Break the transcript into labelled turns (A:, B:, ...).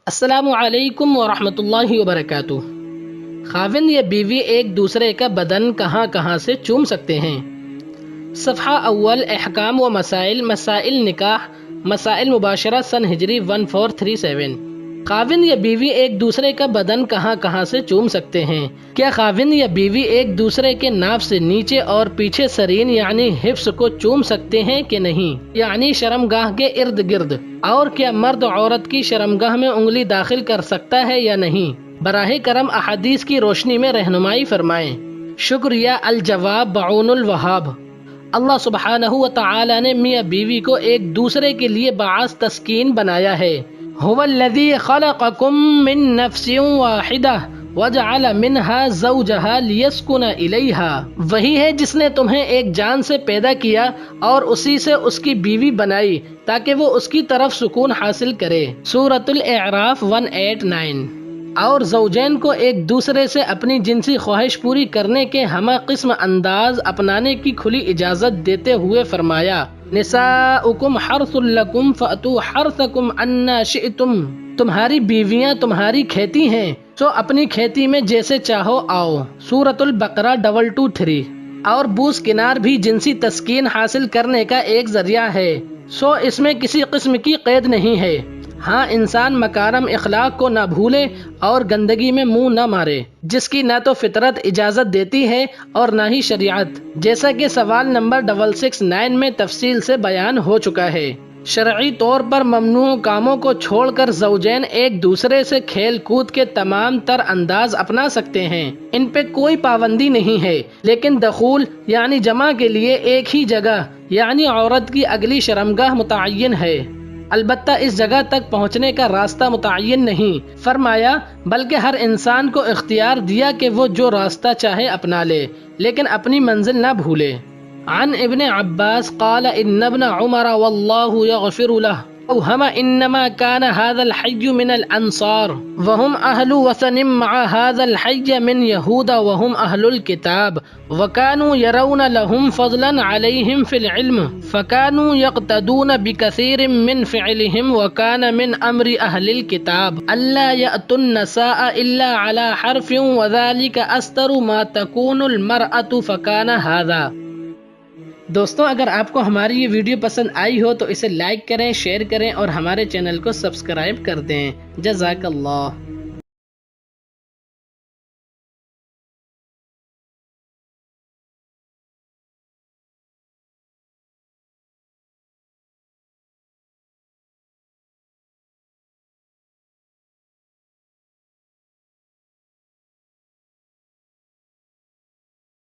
A: السلام علیکم ورحمۃ اللہ وبرکاتہ۔ خاوند یا بیوی ایک دوسرے کا بدن کہاں کہاں سے چوم سکتے ہیں؟ صفحہ اول، احکام و مسائل نکاح، مسائل مباشرہ، سن ہجری 1437۔ خاوند یا بیوی ایک دوسرے کا بدن کہاں کہاں سے چوم سکتے ہیں؟ کیا خاوند یا بیوی ایک دوسرے کے ناف سے نیچے اور پیچھے سرین یعنی حفظ کو چوم سکتے ہیں کہ نہیں، یعنی شرمگاہ کے ارد گرد؟ اور کیا مرد عورت کی شرمگاہ میں انگلی داخل کر سکتا ہے یا نہیں؟ براہ کرم احادیث کی روشنی میں رہنمائی فرمائیں۔ شکریہ۔ الجواب بعون الوہاب۔ اللہ سبحانہ و تعالی نے میاں بیوی کو ایک دوسرے کے لیے باعث تسکین بنایا ہے۔ هو الذی خلقکم من نفس واحدہ وجعل منها زوجها لیسکن الیہا۔ وہی ہے جس نے تمہیں ایک جان سے پیدا کیا اور اسی سے اس کی بیوی بنائی تاکہ وہ اس کی طرف سکون حاصل کرے۔ سورۃ الاعراف 189۔ اور زوجین کو ایک دوسرے سے اپنی جنسی خواہش پوری کرنے کے ہمہ قسم انداز اپنانے کی کھلی اجازت دیتے ہوئے فرمایا، نساؤکم حرث لکم فأتوا حرثکم انا شئتم۔ تمہاری بیویاں تمہاری کھیتی ہیں، سو اپنی کھیتی میں جیسے چاہو آؤ۔ سورۃ البقرہ 223۔ اور بوس کنار بھی جنسی تسکین حاصل کرنے کا ایک ذریعہ ہے، سو اس میں کسی قسم کی قید نہیں ہے۔ ہاں، انسان مکارم اخلاق کو نہ بھولے اور گندگی میں منہ نہ مارے، جس کی نہ تو فطرت اجازت دیتی ہے اور نہ ہی شریعت، جیسا کہ سوال نمبر 669 میں تفصیل سے بیان ہو چکا ہے۔ شرعی طور پر ممنوع کاموں کو چھوڑ کر زوجین ایک دوسرے سے کھیل کود کے تمام تر انداز اپنا سکتے ہیں، ان پہ کوئی پابندی نہیں ہے، لیکن دخول یعنی جمع کے لیے ایک ہی جگہ یعنی عورت کی اگلی شرمگاہ متعین ہے، البتہ اس جگہ تک پہنچنے کا راستہ متعین نہیں فرمایا، بلکہ ہر انسان کو اختیار دیا کہ وہ جو راستہ چاہے اپنا لے، لیکن اپنی منزل نہ بھولے۔ عن ابن عباس قال ان ابن عمر والله يغفر له اوهم انما كان هذا الحي من الانصار وهم اهل وثن مع هذا الحي من يهود وهم اهل الكتاب وكانوا يرون لهم فضلا عليهم في العلم فكانوا يقتدون بكثير من فعلهم وكان من امر اهل الكتاب الا يأتوا النساء الا على حرف وذلك استر ما تكون المرأة فكان هذا۔ دوستوں، اگر آپ کو ہماری یہ ویڈیو پسند آئی ہو تو اسے لائک کریں، شیئر کریں اور ہمارے چینل کو سبسکرائب کر دیں۔ جزاک اللہ۔